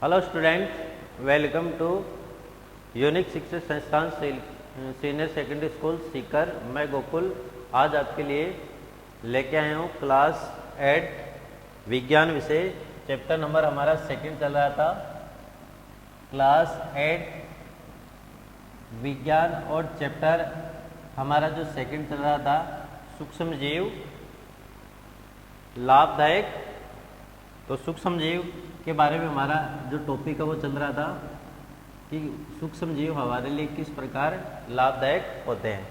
Hello student, welcome to unique Shiksha Sansthan senior secondary school Sikar. मैं गोकुल आज आपके लिए लेके आया हूँ क्लास 8 विज्ञान विषय। चैप्टर नंबर हमारा सेकंड चल रहा था। क्लास 8 विज्ञान और चैप्टर हमारा जो सेकंड चल रहा था सूक्ष्म जीव लाभदायक। तो सूक्ष्म जीव के बारे में हमारा जो टॉपिक है वो चल रहा था कि सूक्ष्म जीव हमारे लिए किस प्रकार लाभदायक होते हैं।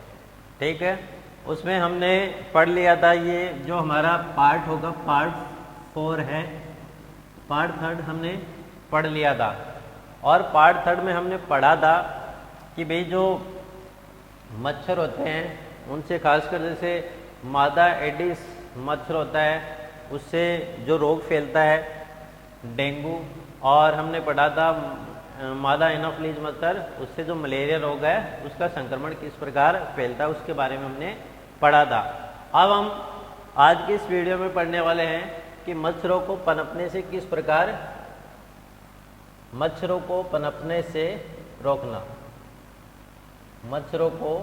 ठीक है, उसमें हमने पढ़ लिया था। ये जो हमारा पार्ट होगा पार्ट 4 है। पार्ट 3 हमने पढ़ लिया था और पार्ट 3 में हमने पढ़ा था कि भाई जो मच्छर होते हैं उनसे खासकर जैसे मादा एडिस मच्छर होता है उससे जो रोग फैलता है डेंगू, और हमने पढ़ा था मादा एनोफ्लीज मच्छर उससे जो मलेरिया रोग है उसका संक्रमण किस प्रकार फैलता है उसके बारे में हमने पढ़ा था। अब हम आज की इस वीडियो में पढ़ने वाले हैं कि मच्छरों को पनपने से किस प्रकार मच्छरों को पनपने से रोकना। मच्छरों को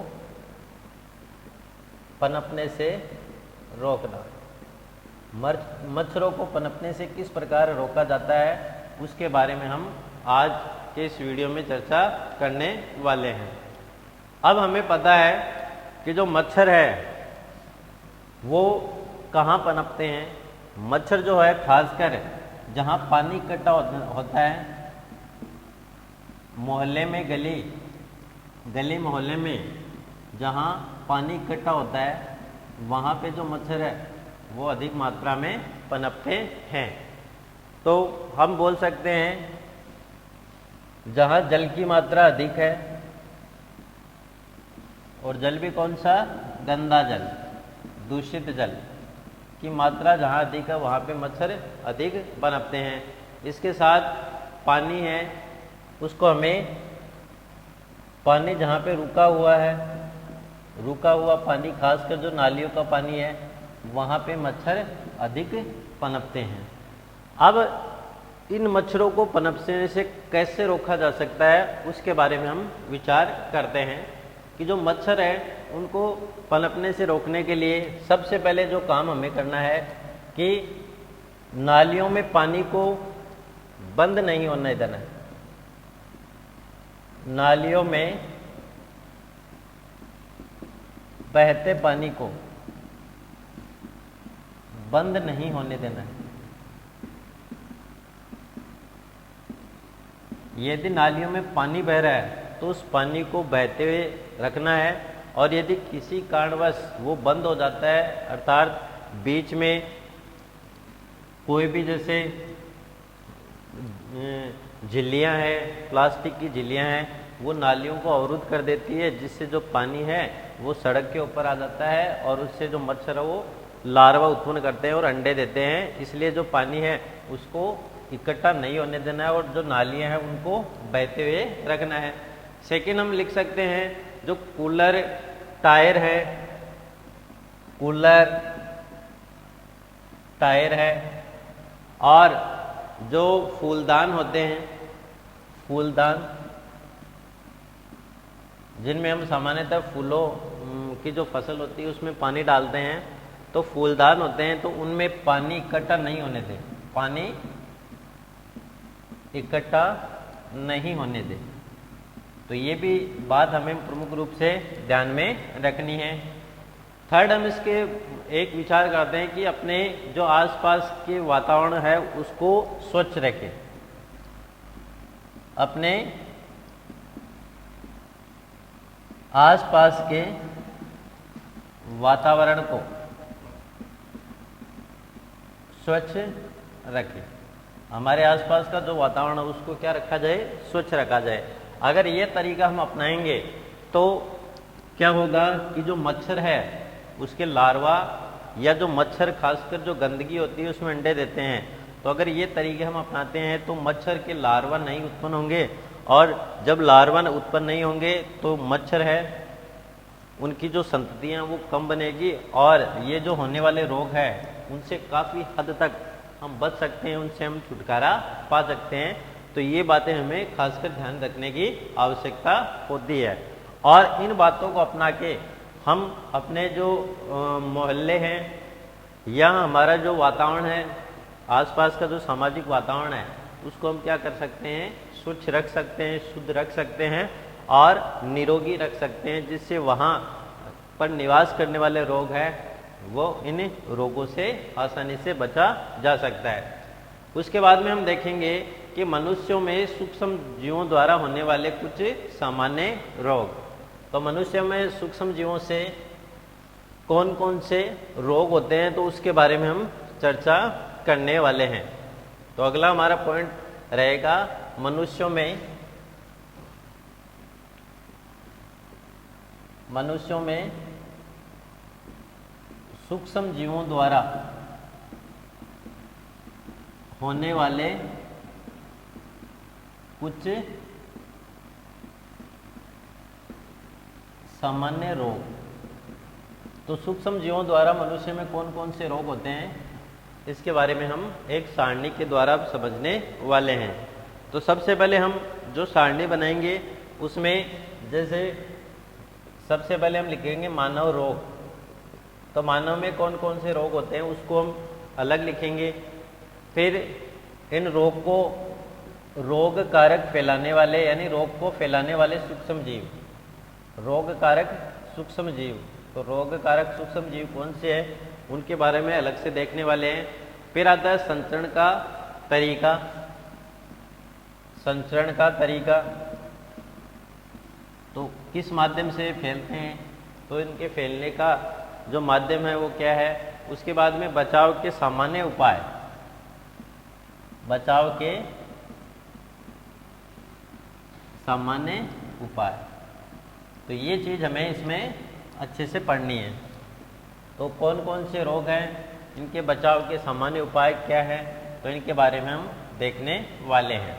पनपने से रोकना, मच्छरों को पनपने से किस प्रकार रोका जाता है उसके बारे में हम आज के इस वीडियो में चर्चा करने वाले हैं। अब हमें पता है कि जो मच्छर है वो कहाँ पनपते हैं। मच्छर जो है खासकर जहाँ पानी इकट्ठा होता है, मोहल्ले में गली मोहल्ले में जहाँ पानी इकट्ठा होता है वहाँ पे जो मच्छर है वो अधिक मात्रा में पनपते हैं। तो हम बोल सकते हैं जहाँ जल की मात्रा अधिक है, और जल भी कौन सा, गंदा जल, दूषित जल की मात्रा जहाँ अधिक है वहाँ पे मच्छर अधिक पनपते हैं। इसके साथ पानी है, उसको हमें पानी जहाँ पे रुका हुआ पानी खासकर जो नालियों का पानी है वहाँ पे मच्छर अधिक पनपते हैं। अब इन मच्छरों को पनपने से कैसे रोका जा सकता है उसके बारे में हम विचार करते हैं कि जो मच्छर है उनको पनपने से रोकने के लिए सबसे पहले जो काम हमें करना है कि नालियों में पानी को बंद नहीं होने देना है। नालियों में बहते पानी को बंद नहीं होने देना है। यदि नालियों में पानी बह रहा है तो उस पानी को बहते हुए रखना है, और यदि किसी कारणवश वो बंद हो जाता है अर्थात बीच में कोई भी जैसे झिल्लियाँ हैं, प्लास्टिक की झिल्लियाँ हैं, वो नालियों को अवरुद्ध कर देती है जिससे जो पानी है वो सड़क के ऊपर आ जाता है और उससे जो मच्छर है वो लार्वा उत्पन्न करते हैं और अंडे देते हैं। इसलिए जो पानी है उसको इकट्ठा नहीं होने देना है और जो नालियां हैं उनको बहते हुए रखना है। सेकेंड हम लिख सकते हैं जो कूलर टायर है और जो फूलदान होते हैं, फूलदान जिनमें हम सामान्यतः फूलों की जो फसल होती है उसमें पानी डालते हैं, तो फूलदान होते हैं तो उनमें पानी इकट्ठा नहीं होने दें, पानी इकट्ठा नहीं होने दें। तो ये भी बात हमें प्रमुख रूप से ध्यान में रखनी है। थर्ड हम इसके एक विचार करते हैं कि अपने जो आसपास के वातावरण है उसको स्वच्छ रखें। अपने आसपास के वातावरण को स्वच्छ रखें। हमारे आसपास का जो वातावरण है उसको क्या रखा जाए, स्वच्छ रखा जाए। अगर ये तरीका हम अपनाएंगे तो क्या होगा कि जो मच्छर है उसके लार्वा या जो मच्छर खासकर जो गंदगी होती है उसमें अंडे देते हैं, तो अगर ये तरीके हम अपनाते हैं तो मच्छर के लार्वा नहीं उत्पन्न होंगे, और जब लार्वा उत्पन्न नहीं होंगे तो मच्छर है उनकी जो संततियाँ वो कम बनेगी और ये जो होने वाले रोग है उनसे काफ़ी हद तक हम बच सकते हैं, उनसे हम छुटकारा पा सकते हैं। तो ये बातें हमें खासकर ध्यान रखने की आवश्यकता होती है। और इन बातों को अपना के हम अपने जो मोहल्ले हैं या हमारा जो वातावरण है, आसपास का जो सामाजिक वातावरण है, उसको हम क्या कर सकते हैं, स्वच्छ रख सकते हैं, शुद्ध रख सकते हैं और निरोगी रख सकते हैं, जिससे वहाँ पर निवास करने वाले रोग हैं वो इन रोगों से आसानी से बचा जा सकता है। उसके बाद में हम देखेंगे कि मनुष्यों में सूक्ष्म जीवों द्वारा होने वाले कुछ सामान्य रोग। तो मनुष्यों में सूक्ष्म जीवों से कौन कौन से रोग होते हैं, तो उसके बारे में हम चर्चा करने वाले हैं। तो अगला हमारा पॉइंट रहेगा मनुष्यों में सूक्ष्म जीवों द्वारा होने वाले कुछ सामान्य रोग। तो सूक्ष्म जीवों द्वारा मनुष्य में कौन कौन से रोग होते हैं, इसके बारे में हम एक सारणी के द्वारा समझने वाले हैं। तो सबसे पहले हम जो सारणी बनाएंगे उसमें जैसे सबसे पहले हम लिखेंगे मानव रोग। तो मानव में कौन कौन से रोग होते हैं उसको हम अलग लिखेंगे। फिर इन रोग को रोग कारक फैलाने वाले यानी रोग को फैलाने वाले सूक्ष्म जीव, रोग कारक सूक्ष्म जीव। तो रोग कारक सूक्ष्म जीव कौन से हैं उनके बारे में अलग से देखने वाले हैं। फिर आता है संचरण का तरीका। संचरण का तरीका तो किस माध्यम से फैलते हैं, तो इनके फैलने का जो माध्यम है वो क्या है। उसके बाद में बचाव के सामान्य उपाय, बचाव के सामान्य उपाय। तो ये चीज़ हमें इसमें अच्छे से पढ़नी है। तो कौन कौन से रोग हैं, इनके बचाव के सामान्य उपाय क्या है, तो इनके बारे में हम देखने वाले हैं।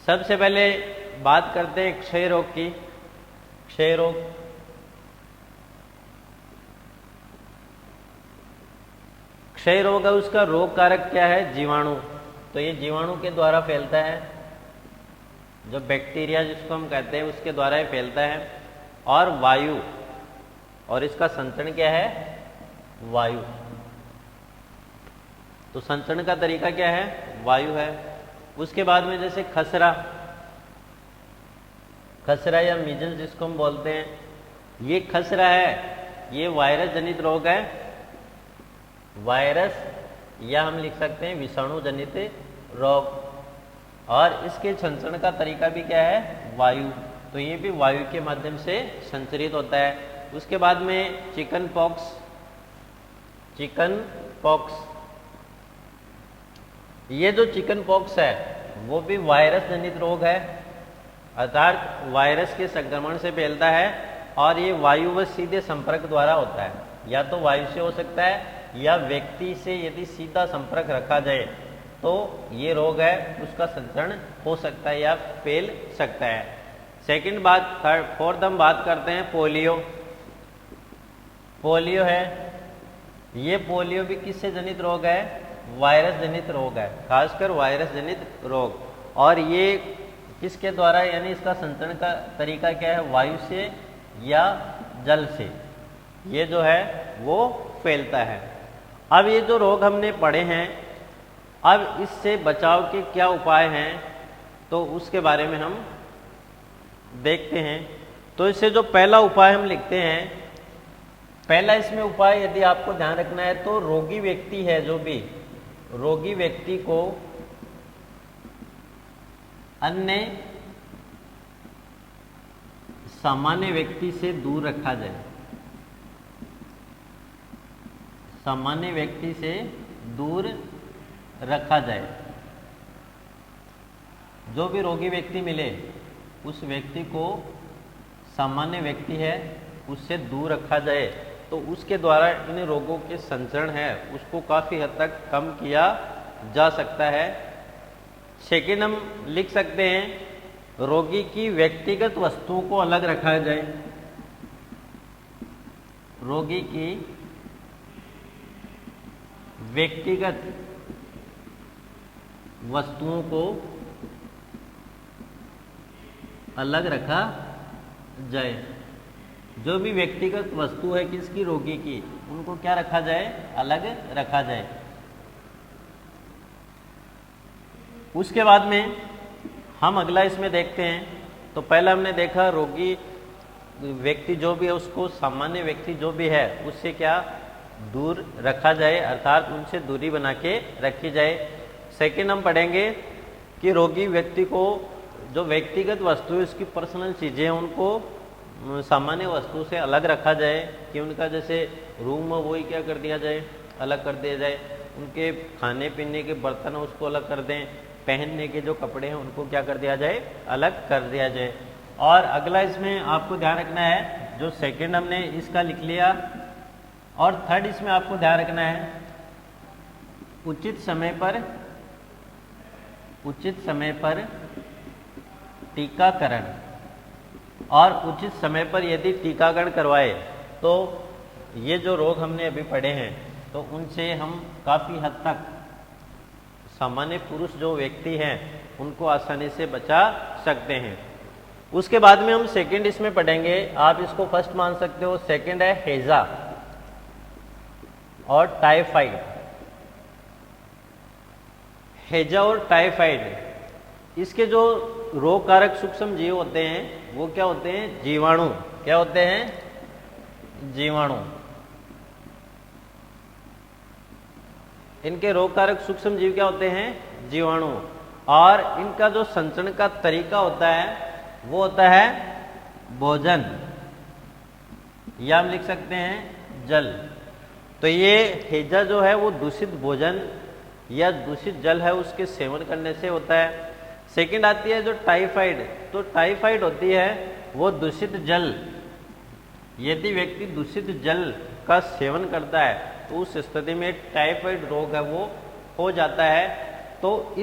सबसे पहले बात करते हैं क्षय रोग की। क्षय रोग क्षय रोग है, उसका रोग कारक क्या है, जीवाणु। तो ये जीवाणु के द्वारा फैलता है, जो बैक्टीरिया जिसको हम कहते हैं उसके द्वारा ही फैलता है। और वायु, और इसका संचरण क्या है, वायु। तो संचरण का तरीका क्या है, वायु है। उसके बाद में जैसे खसरा, खसरा या मीजल्स जिसको हम बोलते हैं, ये खसरा है, ये वायरस जनित रोग है। वायरस या हम लिख सकते हैं विषाणु जनित रोग। और इसके संचरण का तरीका भी क्या है, वायु। तो ये भी वायु के माध्यम से संचरित होता है। उसके बाद में चिकन पॉक्स। चिकन पॉक्स, ये जो चिकन पॉक्स है वो भी वायरस जनित रोग है, अर्थात वायरस के संक्रमण से फैलता है। और ये वायु व सीधे संपर्क द्वारा होता है, या तो वायु से हो सकता है या व्यक्ति से यदि सीधा संपर्क रखा जाए तो ये रोग है उसका संचरण हो सकता है या फैल सकता है। सेकंड बात, फोर्थ हम बात करते हैं पोलियो। पोलियो है, ये पोलियो भी किससे जनित रोग है, वायरस जनित रोग है, खासकर वायरस जनित रोग। और ये किसके द्वारा, यानी इसका संचरण का तरीका क्या है, वायु से या जल से ये जो है वो फैलता है। अब ये जो रोग हमने पढ़े हैं, अब इससे बचाव के क्या उपाय हैं तो उसके बारे में हम देखते हैं। तो इससे जो पहला उपाय हम लिखते हैं, पहला इसमें उपाय यदि आपको ध्यान रखना है तो रोगी व्यक्ति है, जो भी रोगी व्यक्ति को अन्य सामान्य व्यक्ति से दूर रखा जाए। सामान्य व्यक्ति से दूर रखा जाए। जो भी रोगी व्यक्ति मिले उस व्यक्ति को सामान्य व्यक्ति है उससे दूर रखा जाए, तो उसके द्वारा इन रोगों के संचरण है उसको काफ़ी हद तक कम किया जा सकता है। सेकेंड हम लिख सकते हैं रोगी की व्यक्तिगत वस्तुओं को अलग रखा जाए। रोगी की व्यक्तिगत वस्तुओं को अलग रखा जाए। जो भी व्यक्तिगत वस्तु है किसकी, रोगी की, उनको क्या रखा जाए, अलग रखा जाए। उसके बाद में हम अगला इसमें देखते हैं। तो पहला हमने देखा रोगी व्यक्ति जो भी है उसको सामान्य व्यक्ति जो भी है उससे क्या दूर रखा जाए, अर्थात उनसे दूरी बना के रखी जाए। सेकंड हम पढ़ेंगे कि रोगी व्यक्ति को जो व्यक्तिगत वस्तु है उसकी पर्सनल चीज़ें हैं उनको सामान्य वस्तु से अलग रखा जाए, कि उनका जैसे रूम है वही क्या कर दिया जाए, अलग कर दिया जाए। उनके खाने पीने के बर्तन है उसको अलग कर दें, पहनने के जो कपड़े हैं उनको क्या कर दिया जाए, अलग कर दिया जाए। और अगला इसमें आपको ध्यान रखना है, जो सेकंड हमने इसका लिख लिया, और थर्ड इसमें आपको ध्यान रखना है उचित समय पर टीकाकरण। और उचित समय पर यदि टीकाकरण करवाए तो ये जो रोग हमने अभी पढ़े हैं तो उनसे हम काफ़ी हद तक सामान्य पुरुष जो व्यक्ति हैं उनको आसानी से बचा सकते हैं। उसके बाद में हम सेकंड इसमें पढ़ेंगे, आप इसको फर्स्ट मान सकते हो। सेकंड है हैजा और टाइफाइड। हैजा और टाइफाइड इसके जो रोग कारक सूक्ष्म जीव होते हैं वो क्या होते हैं, जीवाणु। क्या होते हैं, जीवाणु। इनके रोग कारक सूक्ष्म जीव क्या होते हैं, जीवाणु। और इनका जो संचरण का तरीका होता है वो होता है भोजन, या हम लिख सकते हैं जल। तो ये हैजा जो है वो दूषित भोजन या दूषित जल है उसके सेवन करने से होता है। सेकंड आती है जो टाइफाइड। तो टाइफाइड होती है वो दूषित जल, यदि व्यक्ति दूषित जल का सेवन करता है तो उस स्थिति में टाइफाइड रोग है वो हो जाता है। तो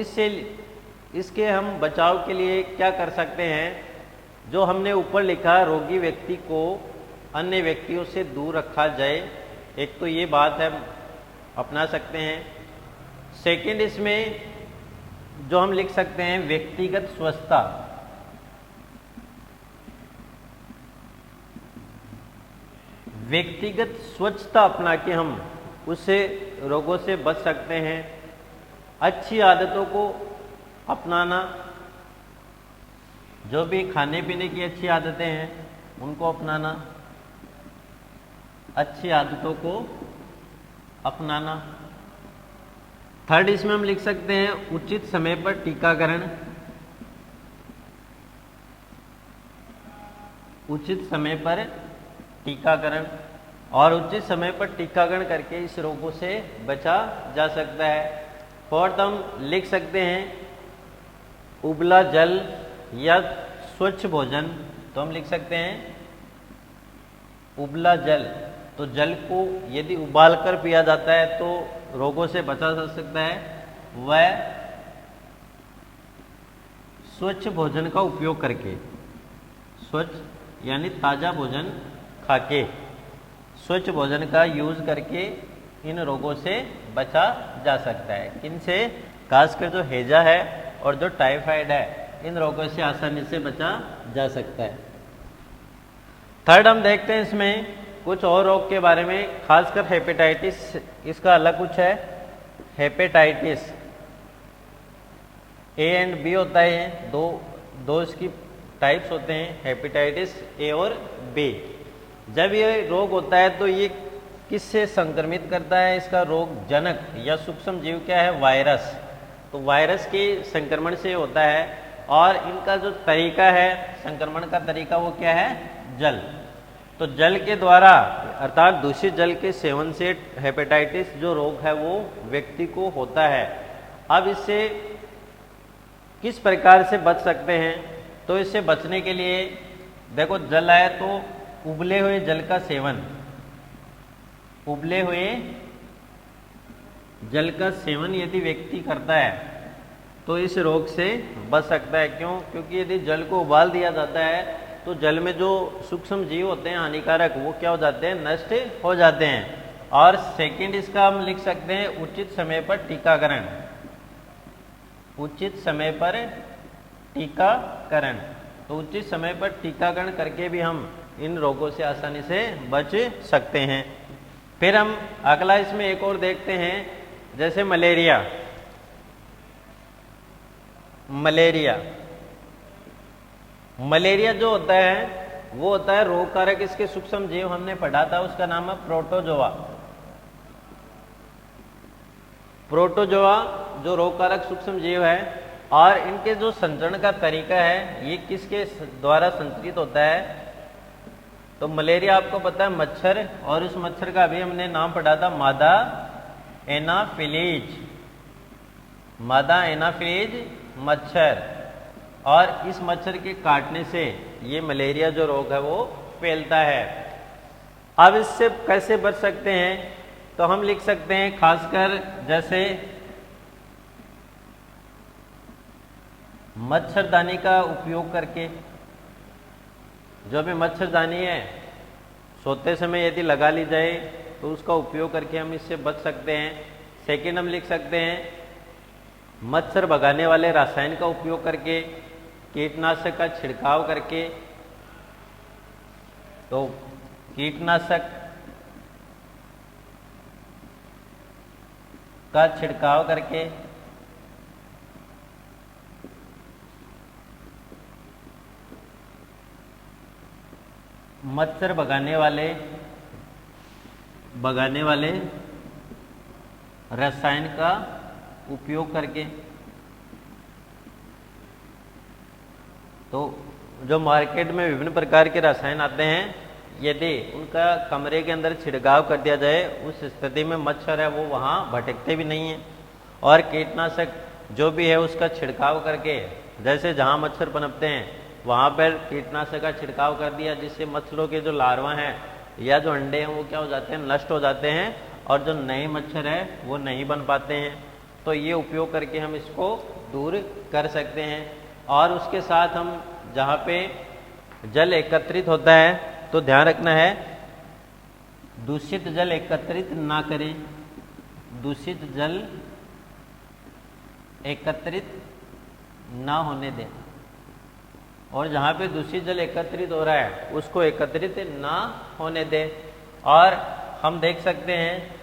इसके हम बचाव के लिए क्या कर सकते हैं, जो हमने ऊपर लिखा, रोगी व्यक्ति को अन्य व्यक्तियों से दूर रखा जाए, एक तो ये बात है अपना सकते हैं। सेकंड इसमें जो हम लिख सकते हैं व्यक्तिगत स्वच्छता। व्यक्तिगत स्वच्छता अपना के हम उससे रोगों से बच सकते हैं। अच्छी आदतों को अपनाना, जो भी खाने पीने की अच्छी आदतें हैं उनको अपनाना, अच्छी आदतों को अपनाना। थर्ड इसमें हम लिख सकते हैं उचित समय पर टीकाकरण। उचित समय पर टीकाकरण, और उचित समय पर टीकाकरण करके इस रोगों से बचा जा सकता है। फोर्थ हम लिख सकते हैं उबला जल या स्वच्छ भोजन। तो हम लिख सकते हैं उबला जल। तो जल को यदि उबाल कर पिया जाता है तो रोगों से बचा जा सकता है। वह स्वच्छ भोजन का उपयोग करके, स्वच्छ यानी ताज़ा भोजन खाके, स्वच्छ भोजन का यूज करके इन रोगों से बचा जा सकता है। किन से, खासकर जो हैजा है और जो टाइफाइड है, इन रोगों से आसानी से बचा जा सकता है। थर्ड हम देखते हैं इसमें कुछ और रोग के बारे में, खासकर हेपेटाइटिस, इसका अलग कुछ है। हेपेटाइटिस ए एंड बी होता है, दो इसकी टाइप्स होते हैं, हेपेटाइटिस ए और बी। जब ये रोग होता है तो ये किससे संक्रमित करता है, इसका रोग जनक या सूक्ष्म जीव क्या है, वायरस। तो वायरस के संक्रमण से होता है। और इनका जो तरीका है संक्रमण का तरीका वो क्या है, जल। तो जल के द्वारा अर्थात दूषित जल के सेवन से हेपेटाइटिस जो रोग है वो व्यक्ति को होता है। अब इससे किस प्रकार से बच सकते हैं, तो इससे बचने के लिए देखो, जल आए तो उबले हुए जल का सेवन, उबले हुए जल का सेवन यदि व्यक्ति करता है तो इस रोग से बच सकता है। क्यों? क्योंकि यदि जल को उबाल दिया जाता है तो जल में जो सूक्ष्म जीव होते हैं हानिकारक, वो क्या हो जाते हैं, नष्ट हो जाते हैं। और सेकंड इसका हम लिख सकते हैं उचित समय पर टीकाकरण। उचित समय पर टीकाकरण, तो उचित समय पर टीकाकरण करके भी हम इन रोगों से आसानी से बच सकते हैं। फिर हम अगला इसमें एक और देखते हैं, जैसे मलेरिया। मलेरिया जो होता है वो होता है रोग कारक, इसके सूक्ष्म जीव हमने पढ़ा था, उसका नाम है प्रोटोजोआ। प्रोटोजोआ जो रोग कारक सूक्ष्म जीव है, और इनके जो संचरण का तरीका है, ये किसके द्वारा संचरित होता है। तो मलेरिया आपको पता है मच्छर, और इस मच्छर का भी हमने नाम पढ़ा था मादा एनाफिलीज। मादा एनाफिलीज मच्छर, और इस मच्छर के काटने से ये मलेरिया जो रोग है वो फैलता है। अब इससे कैसे बच सकते हैं, तो हम लिख सकते हैं खासकर जैसे मच्छरदानी का उपयोग करके। जो भी मच्छरदानी है सोते समय यदि लगा ली जाए तो उसका उपयोग करके हम इससे बच सकते हैं। सेकेंड हम लिख सकते हैं मच्छर भगाने वाले रसायन का उपयोग करके, कीटनाशक का छिड़काव करके। तो कीटनाशक का छिड़काव करके, मच्छर भगाने वाले रसायन का उपयोग करके। तो जो मार्केट में विभिन्न प्रकार के रसायन आते हैं, यदि उनका कमरे के अंदर छिड़काव कर दिया जाए, उस स्थिति में मच्छर है वो वहाँ भटकते भी नहीं हैं। और कीटनाशक जो भी है उसका छिड़काव करके, जैसे जहाँ मच्छर पनपते हैं वहाँ पर कीटनाशक का छिड़काव कर दिया, जिससे मच्छरों के जो लार्वा हैं या जो अंडे हैं वो क्या हो जाते हैं, नष्ट हो जाते हैं, और जो नए मच्छर है वो नहीं बन पाते हैं। तो ये उपयोग करके हम इसको दूर कर सकते हैं। और उसके साथ हम जहाँ पे जल एकत्रित होता है तो ध्यान रखना है दूषित जल एकत्रित ना करें, दूषित जल एकत्रित ना होने दें। और जहाँ पे दूषित जल एकत्रित हो रहा है उसको एकत्रित ना होने दें। और हम देख सकते हैं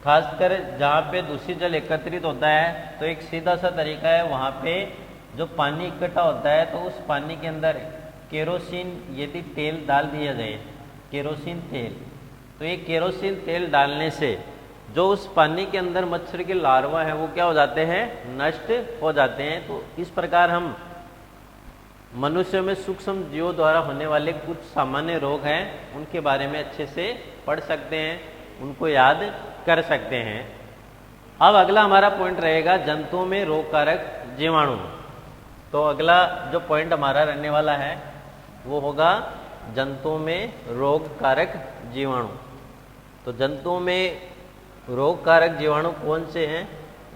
खासकर जहाँ पे दूषित जल एकत्रित होता है तो एक सीधा सा तरीका है, वहाँ पे जो पानी इकट्ठा होता है तो उस पानी के अंदर केरोसिन यदि तेल डाल दिया जाए, केरोसिन तेल, तो ये केरोसिन तेल डालने से जो उस पानी के अंदर मच्छर के लार्वा हैं वो क्या हो जाते हैं, नष्ट हो जाते हैं। तो इस प्रकार हम मनुष्य में सूक्ष्म जीवों द्वारा होने वाले कुछ सामान्य रोग हैं उनके बारे में अच्छे से पढ़ सकते हैं, उनको याद कर सकते हैं। अब अगला हमारा पॉइंट रहेगा जंतुओं में रोग कारक जीवाणु। तो अगला जो पॉइंट हमारा रहने वाला है वो होगा जंतुओं में रोग कारक जीवाणु। तो जंतुओं में रोग कारक जीवाणु कौन से हैं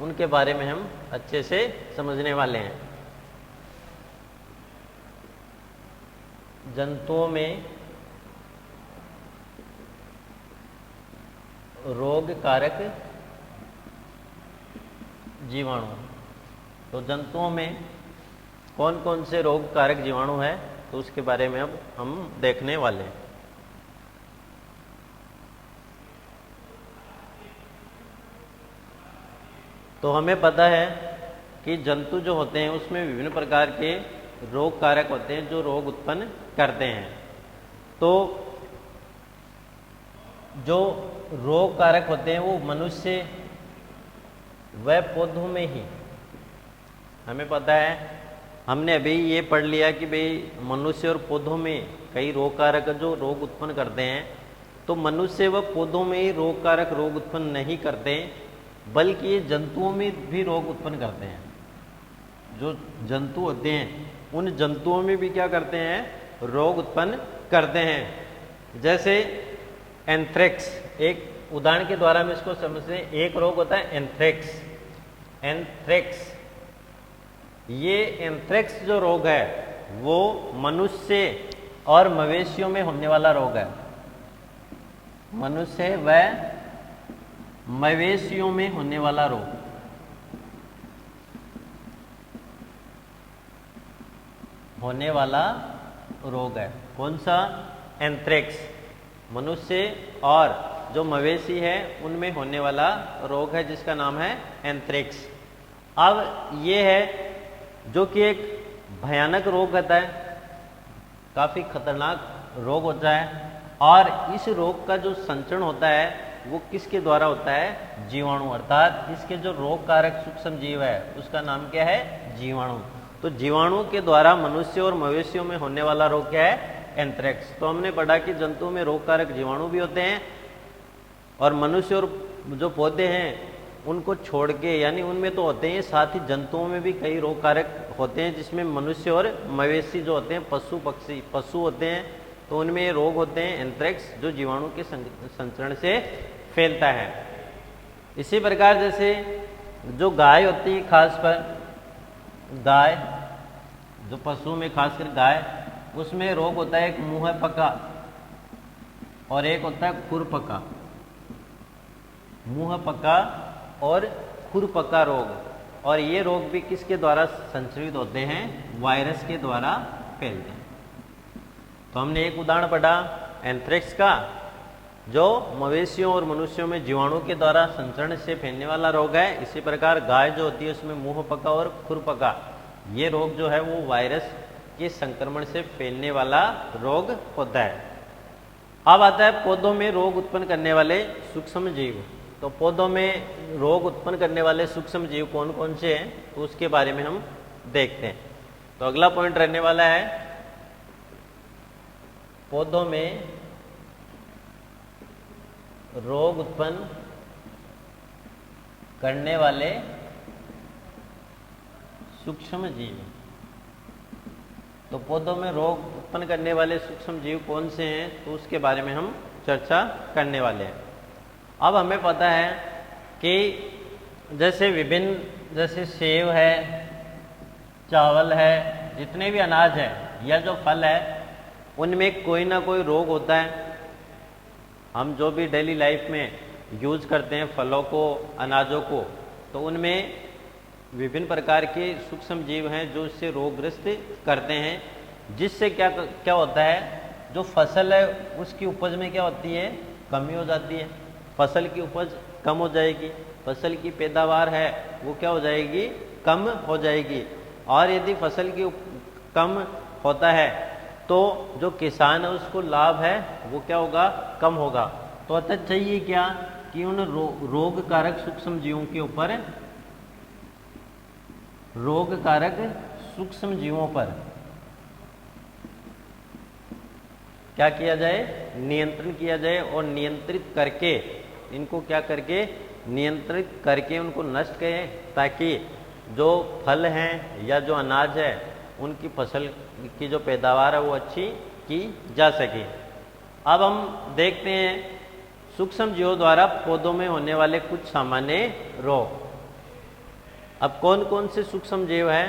उनके बारे में हम अच्छे से समझने वाले हैं। जंतुओं में रोग कारक जीवाणु। तो जंतुओं में कौन कौन से रोग कारक जीवाणु है तो उसके बारे में अब हम देखने वाले हैं। तो हमें पता है कि जंतु जो होते हैं उसमें विभिन्न प्रकार के रोग कारक होते हैं जो रोग उत्पन्न करते हैं। तो जो रोग कारक होते हैं वो मनुष्य व पौधों में ही, हमें पता है, हमने अभी ये पढ़ लिया कि भाई मनुष्य और पौधों में कई रोग कारक जो रोग उत्पन्न करते हैं। तो मनुष्य व पौधों में ही रोग कारक रोग उत्पन्न नहीं करते, बल्कि ये जंतुओं में भी रोग उत्पन्न करते हैं। जो जंतु होते हैं उन जंतुओं में भी क्या करते हैं, रोग उत्पन्न करते हैं। जैसे एंथ्रेक्स, एक उदाहरण के द्वारा हम इसको समझते हैं। एक रोग होता है एंथ्रेक्स। एंथ्रेक्स, ये एंथ्रेक्स जो रोग है वो मनुष्य और मवेशियों में होने वाला रोग है। मनुष्य व मवेशियों में होने वाला रोग। होने वाला रोग है। कौन सा? एंथ्रेक्स। मनुष्य और जो मवेशी है उनमें होने वाला रोग है जिसका नाम है एंथ्रेक्स। अब ये है जो कि एक भयानक रोग होता है, काफ़ी खतरनाक रोग होता है, और इस रोग का जो संचरण होता है वो किसके द्वारा होता है? जीवाणु। अर्थात इसके जो रोग कारक सूक्ष्म जीव है उसका नाम क्या है? जीवाणु। तो जीवाणु के द्वारा मनुष्य और मवेशियों में होने वाला रोग क्या है? एंथ्रेक्स। तो हमने पढ़ा कि जंतुओं में रोग कारक जीवाणु भी होते हैं और मनुष्य और जो पौधे हैं उनको छोड़ के, यानी उनमें तो होते हैं, साथ ही जंतुओं में भी कई रोग कारक होते हैं जिसमें मनुष्य और मवेशी जो होते हैं, पशु पक्षी पशु होते हैं, तो उनमें ये रोग होते हैं एंथ्रेक्स जो जीवाणु के संचरण से फैलता है। इसी प्रकार जैसे जो गाय होती है, खास पर गाय, जो पशु में खासकर गाय, उसमें रोग होता है एक मुंह पका और एक होता है खुरपका। मुंह पका और खुरपका रोग, और ये रोग भी किसके द्वारा संचरित होते हैं? वायरस के द्वारा फैलते हैं। तो हमने एक उदाहरण पढ़ा एंथ्रेक्स का, जो मवेशियों और मनुष्यों में जीवाणु के द्वारा संचरण से फैलने वाला रोग है। इसी प्रकार गाय जो होती है उसमें मुंह पका और खुरपका, ये रोग जो है वो वायरस के संक्रमण से फैलने वाला रोग होता है। अब आता है पौधों में रोग उत्पन्न करने वाले सूक्ष्म जीव। तो पौधों में रोग उत्पन्न करने वाले सूक्ष्म जीव कौन कौन से हैं, तो उसके बारे में हम देखते हैं। तो अगला पॉइंट रहने वाला है पौधों में रोग उत्पन्न करने वाले सूक्ष्म जीव। तो पौधों में रोग उत्पन्न करने वाले सूक्ष्म जीव कौन से हैं, तो उसके बारे में हम चर्चा करने वाले हैं। अब हमें पता है कि जैसे विभिन्न, जैसे सेब है, चावल है, जितने भी अनाज है या जो फल है, उनमें कोई ना कोई रोग होता है। हम जो भी डेली लाइफ में यूज करते हैं फलों को, अनाजों को, तो उनमें विभिन्न प्रकार के सूक्ष्म जीव हैं जो इससे रोगग्रस्त करते हैं, जिससे क्या क्या होता है, जो फसल है उसकी उपज में क्या होती है? कमी हो जाती है। फसल की उपज कम हो जाएगी, फसल की पैदावार है वो क्या हो जाएगी? कम हो जाएगी। और यदि फसल की कम होता है तो जो किसान है उसको लाभ है वो क्या होगा? कम होगा। तो अतः चाहिए क्या कि उन रोग कारक सूक्ष्म जीवों के ऊपर, रोग कारक सूक्ष्म जीवों पर क्या किया जाए? नियंत्रण किया जाए, और नियंत्रित करके इनको क्या करके? नियंत्रित करके उनको नष्ट करें, ताकि जो फल हैं या जो अनाज है उनकी फसल की जो पैदावार है वो अच्छी की जा सके। अब हम देखते हैं सूक्ष्म जीवों द्वारा पौधों में होने वाले कुछ सामान्य रोग। अब कौन कौन से सूक्ष्म जीव हैं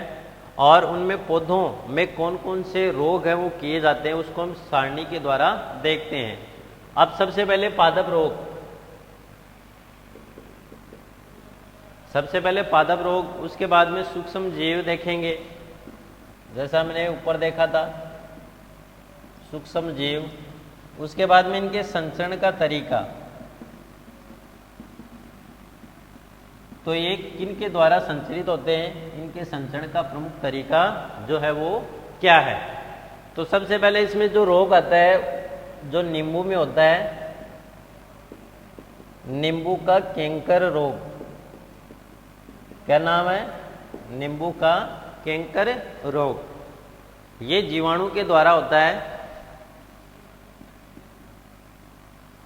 और उनमें पौधों में कौन कौन से रोग हैं वो किए जाते हैं, उसको हम सारणी के द्वारा देखते हैं। अब सबसे पहले पादप रोग। सबसे पहले पादप रोग, उसके बाद में सूक्ष्म जीव देखेंगे, जैसा हमने ऊपर देखा था सूक्ष्म जीव। उसके बाद में इनके संचरण का तरीका, तो ये किन के द्वारा संचरित होते हैं, इनके संचरण का प्रमुख तरीका जो है वो क्या है। तो सबसे पहले इसमें जो रोग आता है, जो नींबू में होता है, नींबू का कैंकर रोग। क्या नाम है? नींबू का कैंकर रोग। ये जीवाणु के द्वारा होता है,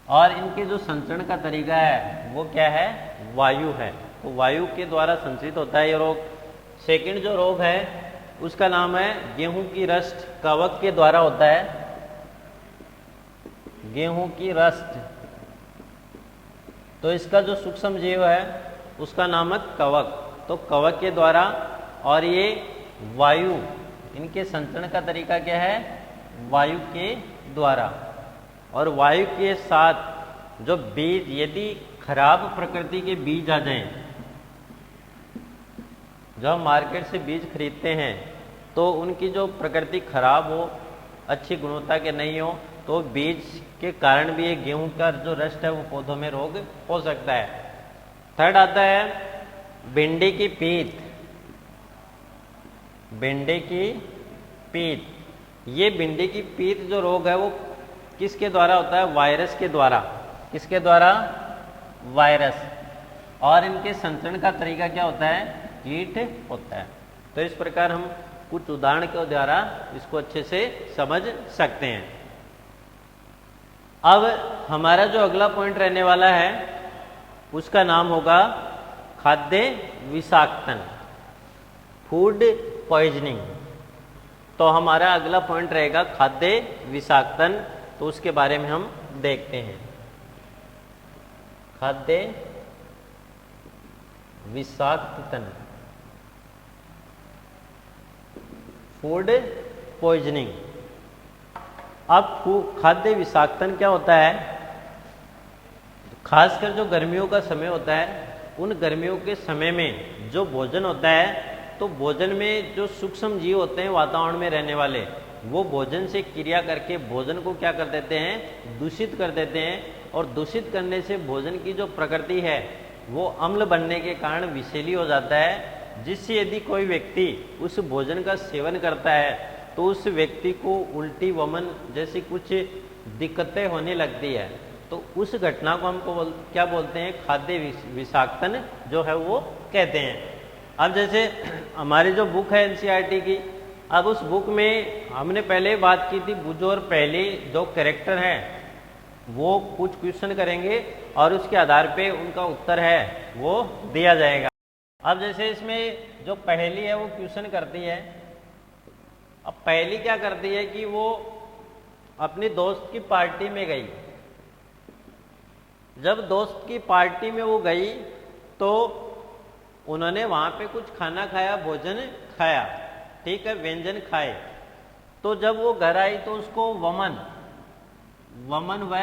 और इनके जो संचरण का तरीका है वो क्या है? वायु है। तो वायु के द्वारा संचरित होता है ये रोग। सेकंड जो रोग है उसका नाम है गेहूं की रस्ट, कवक के द्वारा होता है। गेहूं की रस्ट, तो इसका जो सूक्ष्म जीव है उसका नाम है कवक। तो कवक के द्वारा, और ये वायु, इनके संचरण का तरीका क्या है? वायु के द्वारा। और वायु के साथ जो बीज, यदि खराब प्रकृति के बीज आ जाएं, जो हम मार्केट से बीज खरीदते हैं, तो उनकी जो प्रकृति खराब हो अच्छी गुणवत्ता के नहीं हो तो बीज के कारण भी ये गेहूं का जो रस्ट है वो पौधों में रोग हो सकता है। थर्ड आता है भिंडी की पीत। भिंडी की पीत, ये भिंडी की पीत जो रोग है वो किसके द्वारा होता है? वायरस के द्वारा। किसके द्वारा? वायरस। और इनके संचरण का तरीका क्या होता है? कीट होता है। तो इस प्रकार हम कुछ उदाहरण के द्वारा इसको अच्छे से समझ सकते हैं। अब हमारा जो अगला पॉइंट रहने वाला है उसका नाम होगा खाद्य विषाक्तन, फूड पॉइजनिंग। तो हमारा अगला पॉइंट रहेगा खाद्य विषाक्तन। तो उसके बारे में हम देखते हैं। खाद्य विषाक्तन, फूड पॉइजनिंग। अब खाद्य विषाक्तन क्या होता है? खासकर जो गर्मियों का समय होता है, उन गर्मियों के समय में जो भोजन होता है, तो भोजन में जो सूक्ष्म जीव होते हैं वातावरण में रहने वाले, वो भोजन से क्रिया करके भोजन को क्या कर देते हैं? दूषित कर देते हैं। और दूषित करने से भोजन की जो प्रकृति है वो अम्ल बनने के कारण विषैली हो जाता है, जिससे यदि कोई व्यक्ति उस भोजन का सेवन करता है तो उस व्यक्ति को उल्टी, वमन जैसी कुछ दिक्कतें होने लगती है। तो उस घटना को हमको क्या बोलते हैं? खाद्य विषाक्तन जो है वो कहते हैं। अब जैसे हमारी जो बुक है एनसीईआरटी की, अब उस बुक में हमने पहले बात की थी, जो और पहले जो कैरेक्टर हैं वो कुछ क्वेश्चन करेंगे और उसके आधार पे उनका उत्तर है वो दिया जाएगा। अब जैसे इसमें जो पहली है वो क्वेश्चन करती है। अब पहली क्या करती है कि वो अपनी दोस्त की पार्टी में गई। जब दोस्त की पार्टी में वो गई तो उन्होंने वहां पे कुछ खाना खाया, भोजन खाया, ठीक है, व्यंजन खाए। तो जब वो घर आई तो उसको वमन व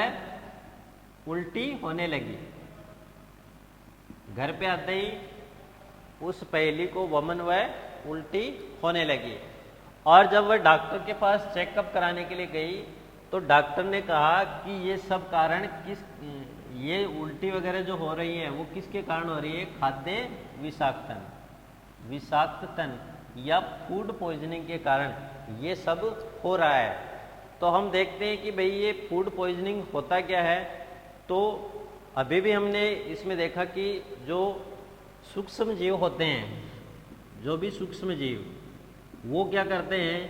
उल्टी होने लगी। घर पे आते ही उस पहेली को वमन व उल्टी होने लगी। और जब वह डॉक्टर के पास चेकअप कराने के लिए गई तो डॉक्टर ने कहा कि ये सब कारण ये उल्टी वगैरह जो हो रही है वो किसके कारण हो रही है? खाद्य विषाक्तन या फूड पॉइजनिंग के कारण ये सब हो रहा है। तो हम देखते हैं कि भाई ये फूड पॉइजनिंग होता क्या है। तो अभी भी हमने इसमें देखा कि जो सूक्ष्म जीव होते हैं, जो भी सूक्ष्म जीव, वो क्या करते हैं?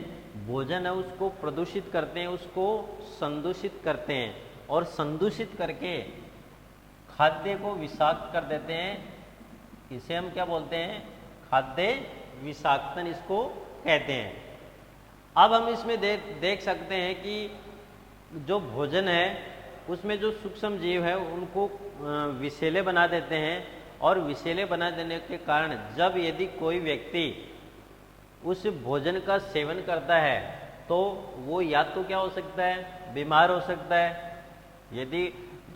भोजन है उसको प्रदूषित करते हैं, उसको संदूषित करते हैं और संदूषित करके खाद्य को विषाक्त कर देते हैं। इसे हम क्या बोलते हैं? खाद्य विषाक्तन इसको कहते हैं। अब हम इसमें देख सकते हैं कि जो भोजन है उसमें जो सूक्ष्म जीव है उनको विषैले बना देते हैं। और विषैले बना देने के कारण जब यदि कोई व्यक्ति उस भोजन का सेवन करता है तो वो या तो क्या हो सकता है? बीमार हो सकता है। यदि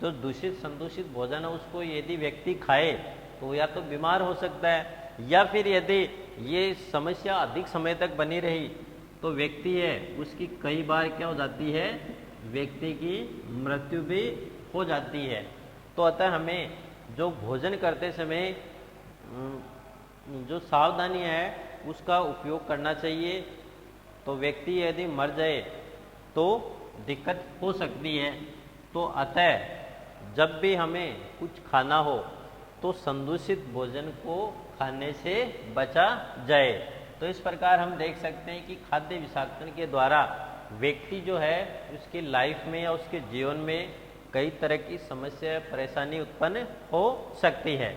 जो दूषित संदूषित भोजन है उसको यदि व्यक्ति खाए तो या तो बीमार हो सकता है, या फिर यदि ये समस्या अधिक समय तक बनी रही तो व्यक्ति है उसकी कई बार क्या हो जाती है? व्यक्ति की मृत्यु भी हो जाती है। तो अतः हमें जो भोजन करते समय जो सावधानी है उसका उपयोग करना चाहिए। तो व्यक्ति यदि मर जाए तो दिक्कत हो सकती है। तो अतः जब भी हमें कुछ खाना हो तो संदूषित भोजन को खाने से बचा जाए। तो इस प्रकार हम देख सकते हैं कि खाद्य विषाक्तन के द्वारा व्यक्ति जो है उसकी लाइफ में या उसके जीवन में कई तरह की समस्या परेशानी उत्पन्न हो सकती है।